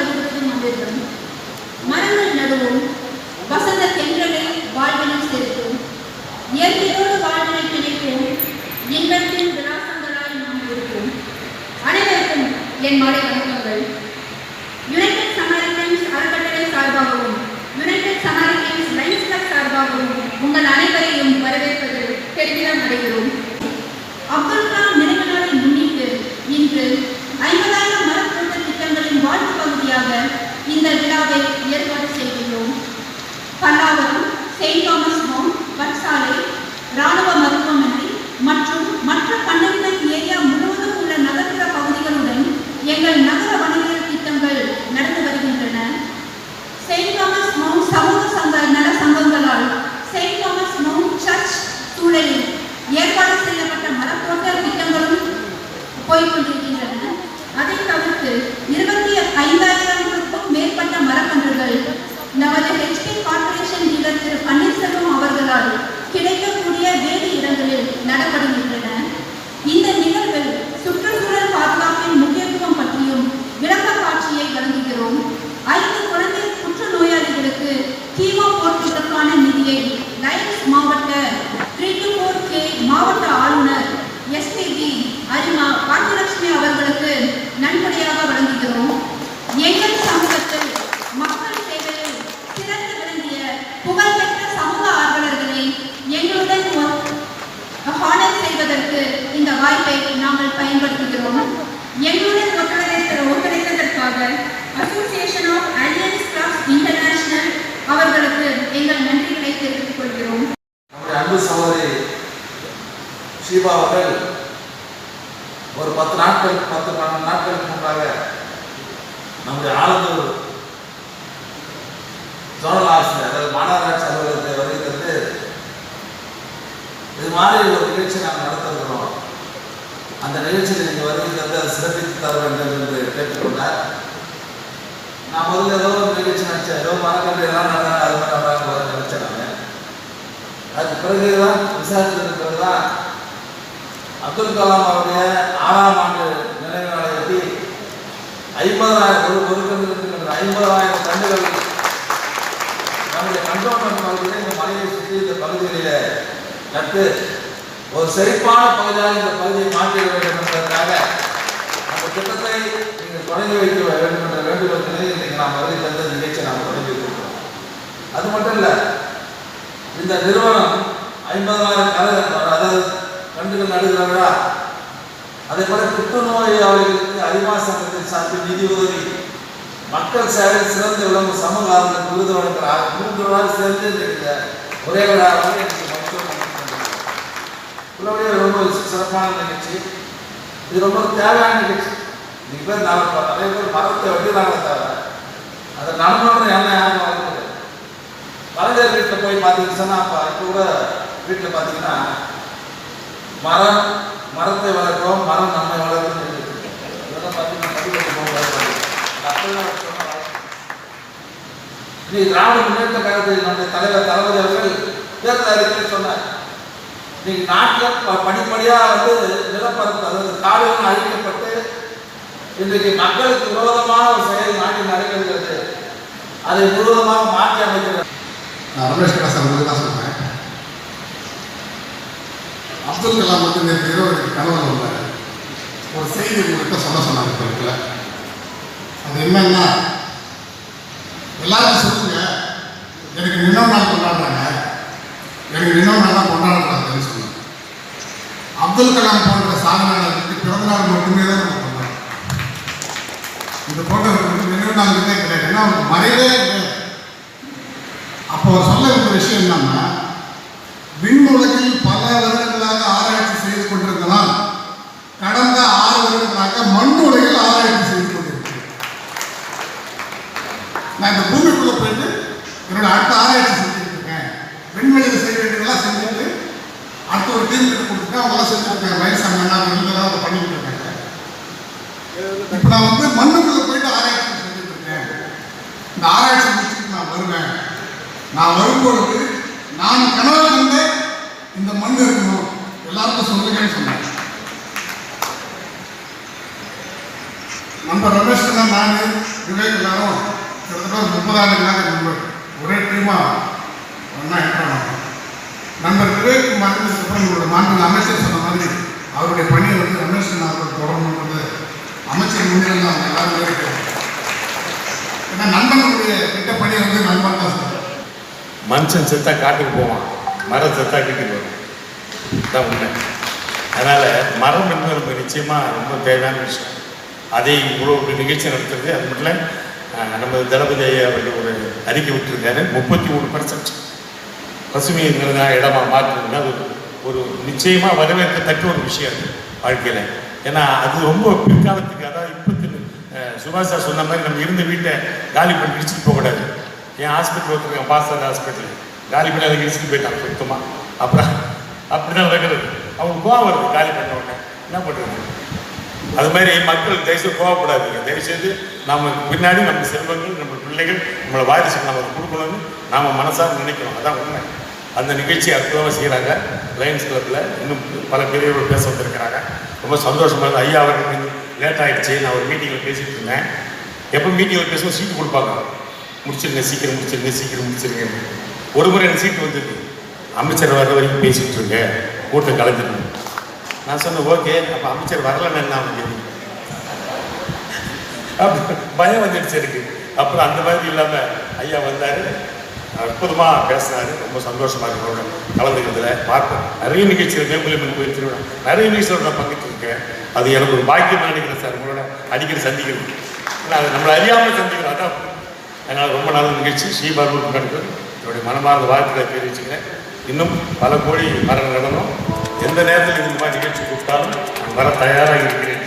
மகிழ்வதும் அமிர்தம். மரங்கள் நடுவும் வசந்த தென்றலை வாழ்வினை சேர்க்கும். இயற்கையோடு வாழ்வினை பிணைக்கும். இன்பத்தின் விலாசங்களாய் நாம் இருக்கும். அனைவருக்கும் என் மாலை வணக்கங்கள். யுனைடெட் சமாரிட்டன்ஸ் அறக்கட்டளை சார்பாகவும் யுனைடெட் சமாரிட்டன்ஸ் லைன்ஸ் கிளப் சார்பாகவும் உங்கள் அனைவரையும் வரவேற்பதில் பெருமிதம் அடைகிறோம். அப்துல் கலாம் நினைவு நாளை முன்னிட்டு இன்று 50,000 மரத்தோட்ட திட்டங்களின் வாழ்வு பகுதியாக இந்த விழாவை ஏற்பாடு செய்துள்ளோம். பல்லாவரம், செயின்ட் தாமஸ் மவுண்ட், வட்சாலை, இராணுவ மருத்துவமனை மற்றும் மற்ற 12 ஏரியா முழுவதும் உள்ள நகர்ப்புற பகுதிகளுடன் எங்கள் நகர வனவியல் திட்டங்கள் நடந்து வருகின்றன. செயின்ட் தாமஸ் மவுண்ட் சமூக சங்க நல சங்கங்களால் செயின்ட் தாமஸ் மவுண்ட் சர்ச் சூழலில் ஏற்பாடு செய்யப்பட்ட மரத்தோட்ட திட்டங்களும் போய்கொண்டிருக்கின்றன. அதை தவிர்த்து 25,000க்கும் மேற்பட்ட மரக்கன்றுகள் நமது ஹெச்பி கார்பரேஷன் டீலர் திரு பன்னீர்செல்வம் அவர்களால் கிடைக்கக்கூடிய வேறு இடங்களில் நடப்படுகின்றன. இந்த நிகழ்வில் சுற்றுச்சூழல் பாதுகாப்பின் முக்கியத்துவம் பற்றியும் விளக்க காட்சியை வழங்குகிறோம். 5 குழந்தை புற்றுநோயாளிகளுக்கு கீமோ போர்த்திற்கான நிதியை லைன்ஸ் மாவட்ட 3-4K மாவட்ட ஆளுநர் எஸ்பிபி அரிமா பாக்கியலட்சுமி அவர்களுக்கு நன்கொடையாக வழங்குகிறோம். எங்கள் சமூகத்தில் மக்கள் சேவையில் சிறந்து விளங்கிய புகழ்பெற்ற சமூக ஆர்வலர்களை எங்களுடன் ஹானர் செய்வதற்கு இந்த வாய்ப்பை நாங்கள் பயன்படுத்துகிறோம். எங்களுடன் ஒத்துழைத்ததற்காக அசோசியேஷன் ஆஃப் அலியன்ஸ் கிளப்ஸ் இன்டர்நேஷனல் அவர்களுக்கு எங்கள் நன்றிகளை தெரிவித்துக் கொள்கிறோம். அன்பு சகோதரி ஷீபா அவர்கள் ஒரு 10-12 நாட்களுக்கு முன்பாக நம்முடைய ஆலந்தூர் ஜோனல் ஆஃபீஸ் அதாவது மாநகராட்சி அலுவலகத்தை வருகை தந்து இது மாதிரி ஒரு நிகழ்ச்சி நாங்கள் நடத்திருக்கிறோம். அந்த நிகழ்ச்சியில் நீங்கள் வருகை தந்து அதை சிறப்பித்து தர வேண்டும் என்று கேட்டுக்கொண்டார். நான் முதல்ல ஏதோ ஒரு நிகழ்ச்சி நினச்சேன், ஏதோ மரக்கன்று எல்லாம் நடந்தாங்க, அது மாதிரி நடந்தாங்க நினச்சேன். நான் அதுக்கு பிறகுதான் விசாரித்ததுக்கு பிறகுதான் அப்துல் கலாம் அவருடைய 6ஆம் ஆண்டு நினைவு நாளை ஒட்டி 50,000 கன்றுகள் நம்முடைய கண்டோன்மெண்ட் பகுதியில் இந்த மலையை சுற்றி இந்த பகுதிகளில் நட்டு ஒரு செழிப்பான பகுதியாக இந்த பகுதியை மாற்றிட வேண்டும் என்பதற்காக அந்த திட்டத்தை நீங்கள் தொடங்கி வைக்க வேண்டும் என்ற வேண்டுகோள் நிலையில் இன்றைக்கு நாம் வருகை தந்த நிகழ்ச்சியை நாம் தொடங்கி வைத்திருக்கிறோம். அது மட்டும் இல்லை, இந்த நிறுவனம் 50,000 அதாவது கன்றுகள் நடுகிறார்களா, அதே போல புற்றுநோயாளிகளுக்கு அரிமா சங்கத்தின் சார்பில் நிதி உதவி, மக்கள் சேவையில் சிறந்து விளங்கும் சமூக ஆர்வலர்களுக்கு விருது வழங்குகிறார். 3 நாள் சேர்ந்து ஒரே விழாவாக எனக்கு மருத்துவம் உள்ளபடியே ரொம்ப சிறப்பான நிகழ்ச்சி. இது ரொம்ப தேவையான நிகழ்ச்சி. இன்னைக்கு பேர் நிறைய பேர் மரத்தை வெட்டினாங்களே தவிர அதை நடந்தோன்னு என்ன யாரும் வளர்க்குது. கலைஞர் வீட்டில் போய் பார்த்தீங்கன்னு சொன்னால் அப்போ இப்போ கூட வீட்டில் பார்த்தீங்கன்னா மரத்தை வளர்க்கிறோம், மரம் நம்மை வளர்க்கணும். இதெல்லாம் பார்த்தீங்கன்னா பதிவு போகும்போது நீ திராவிட முன்னேற்ற கழகத்தில் நம்முடைய தலைவர் தளபதி அவர்கள் தேர்தல் அறிக்கையில் சொன்னார், நீங்க நாட்டில் படிப்படியாக நிலப்பரப்பு அதாவது காடுகள் அழிக்கப்பட்டு இன்றைக்கு மக்களுக்கு விரோதமான ஒரு செயல் நாட்டில் நடைபெறுகிறது, அதை முழுவதுமாக மாற்றி அமைக்கிறது. நான் ரமேஷ் கலாசார் தான் சொல்றேன். அப்துல் கலாம் நேற்று இரவு கனவுல வந்தார். ஒரு செய்தி உங்கள்கிட்ட சொன்னாங்க. இப்போ அது என்னன்னா, எல்லாரும் சொல்லுங்க எனக்கு நினைவு நாள் கொண்டாடுறாங்க, எனக்கு நினைவு நாள் தான் கொண்டாடுறாங்கன்னு சொன்னாங்க. அப்துல் கலாம் போன்ற சாதனையாளர்களுக்கு பிறந்த நாள் மட்டுமே தான் நம்ம கொண்டாடுறோம். இந்த போன்றவர்களுக்கு நினைவு நாள் கிடையாது, ஏன்னா அவருக்கு மறைவே கிடையாது. அப்போ அவர் சொல்ல ஒரு விஷயம் என்னன்னா, விண்ணுலகில் பல வருடங்களாக ஆராய்ச்சி செய்து கொண்டிருந்தனால் கடந்த 6 வருடங்களாக மண் உலகில் ஆராய்ச்சி செய்து கொண்டிருக்கிறேன். நான் இந்த பூமிக்குள்ள போயிட்டு என்னோட அடுத்த ஆராய்ச்சி செஞ்சுட்டு இருக்கேன். விண்வெளியில் செய்ய வேண்டியதெல்லாம் செஞ்சுட்டு அடுத்த ஒரு டீம் கிட்ட கொடுத்துட்டு அவங்களாம் செஞ்சுருக்கேன். வயசாங்கன்னா அதை பண்ணிட்டு இருக்காங்க. இப்போ நான் மண்ணுக்குள்ள போயிட்டு ஆராய்ச்சி செஞ்சுட்டு இருக்கேன். இந்த ஆராய்ச்சி முடிச்சுட்டு நான் வருவேன். நான் வரும்பொழுது நான் கனவு கண்டு இந்த மண் இருக்கணும், எல்லாருக்கும் சொல்லுங்கன்னு சொன்னேன். நண்பர் ரமேஷ் நான் விவேக் எல்லாரும் கிட்டத்தட்ட ஒரு 30 ஆண்டுகளாக நண்பர் ஒரே டீமாக ஒன்றா என்ட்ரானோம். நண்பர் விவேக் மறைந்ததுக்கப்புறம் உங்களோட மாண்பு அமைச்சர் சொன்ன மாதிரி அவருடைய பணியை வந்து ரமேஷ் அவர்கள் தொடரணுன்றது அமைச்சர் முன்னிலையில் அவங்க எல்லாருமே இருக்கிறோம். ஏன்னா நண்பர்களுடைய திட்ட பணி வந்து நண்பன் தான் சார். மனுஷன் செத்தா காட்டுக்கு போவான், மரம் செத்தா வீட்டுக்கு வரும், தான் உண்மை. அதனால் மரம் என்பது நமக்கு நிச்சயமாக ரொம்ப தேவையான விஷயம். அதை இவ்வளோ ஒரு நிகழ்ச்சி நடத்துறது. அது மட்டும் இல்லை, நம்ம தளபதி அவர்கள் ஒரு அறிக்கை விட்டுருக்காரு. 33% பசுமைங்கிறதா இடமா மாற்றணும்னா அது ஒரு நிச்சயமாக வரவேற்கத்தக்க ஒரு விஷயம் அது வாழ்க்கையில். ஏன்னா அது ரொம்ப பிற்காலத்துக்கு, அதாவது இப்போத்துக்கு சுபாஷ் சார் சொன்ன மாதிரி நம்ம இருந்த வீட்டை காலி பண்ணி இடிச்சுட்டு போகக்கூடாது. என் ஹாஸ்பிட்டல் ஒருத்தருக்கேன், பாஸ்டர் ஹாஸ்பிட்டல் காலி பண்ணி அதை இடிச்சுட்டு போயிட்டான் சுத்தமாக. அப்புறம் அப்படி தான் நடக்கிறது. அவங்க கோவம் வருது காலி பண்ண உடனே, என்ன பண்ணுறது? அது மாதிரி மக்கள் தயவுசெய்து கோவப்படாதீங்க. தயவுசெய்து நம்ம பின்னாடி நம்ம செல்வங்கள், நம்ம பிள்ளைகள், நம்மளை வாரிசுக்கு நம்ம அதை கொடுக்கணும்னு நாம் மனசாக நினைக்கிறோம். அதான் உண்மை. அந்த நிகழ்ச்சி அற்புதமாக செய்கிறாங்க லயன்ஸ் கிளப்பில். இன்னும் பல பெரியவர்கள் பேச வந்திருக்கிறாங்க. ரொம்ப சந்தோஷமாக இருக்குது. ஐயா அவர்கள் கொஞ்சம் லேட் ஆகிடுச்சு. நான் ஒரு மீட்டிங்கில் பேசிகிட்டு இருந்தேன். எப்போ மீட்டிங்கில் பேசுவோம் சீட்டு கொடுப்பாங்க, முடிச்சிருங்க சீக்கிரம் முடிச்சிருங்க சீக்கிரம் முடிச்சிருங்க. ஒரு முறை எனக்கு சீட்டு வந்துருக்கு, அமைச்சர் வர்ற வரைக்கும் பேசிகிட்டு இருங்க, கூட்டம் கலந்துருங்க. நான் சொன்னேன் ஓகே. அப்போ அமைச்சர் வரலன்னு என்ன அவங்க அப்போ பயம் வந்துடுச்சு எனக்கு. அப்புறம் அந்த மாதிரி இல்லாமல் ஐயா வந்தார், அற்புதமாக பேசினார். ரொம்ப சந்தோஷமாக இருக்கிறோட கலந்துக்கிறதுல பார்ப்பேன். நிறைய நிகழ்ச்சிகள் வேம்புலிமன் கோயில் திருவிழா நிறைய நிகழ்ச்சியோட நான் பங்கேற்றிருக்கேன். அது எனக்கு ஒரு பாக்கியமாக நினைக்கிறேன் சார், உங்களோட அடிக்கடி சந்திக்கிறது. ஏன்னா அது நம்மளை அறியாமல் சந்திக்கிறோம், அதான். அதனால் ரொம்ப நல்ல நிகழ்ச்சி. ஸ்ரீபார்வூர் நடக்குது. என்னுடைய மனமார்ந்த வாழ்த்துக்களை தெரிவிச்சுக்கிறேன். இன்னும் பல கோடி மரம் நடனம். எந்த நேரத்தில் இந்த மாதிரி நிகழ்ச்சி கூப்பிட்டாலும் நான் வர தயாராக இருக்கிறேன்.